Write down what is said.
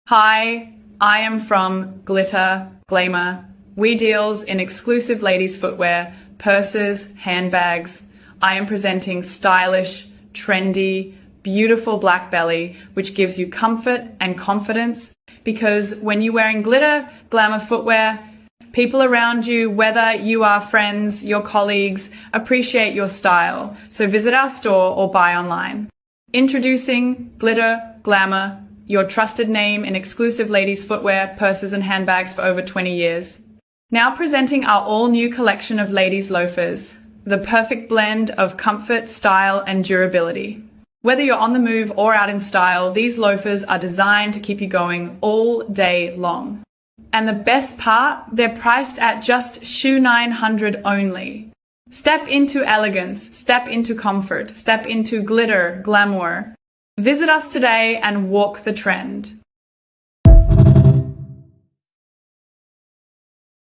Hi, I am from Glitter Glamour. We deals in exclusive ladies' footwear, purses, handbags. I am presenting stylish, trendy, beautiful black belly, which gives you comfort and confidence because when you're wearing glitter glamour footwear, people around you, whether you are friends, your colleagues, appreciate your style. So visit our store or buy online. Introducing Glitter Glamour, your trusted name in exclusive ladies' footwear, purses and handbags for over 20 years. Now presenting our all-new collection of ladies' loafers, the perfect blend of comfort, style and durability. Whether you're on the move or out in style, these loafers are designed to keep you going all day long. And the best part, they're priced at just $900 only. Step into elegance, step into comfort, step into glitter, glamour. Visit us today and walk the trend.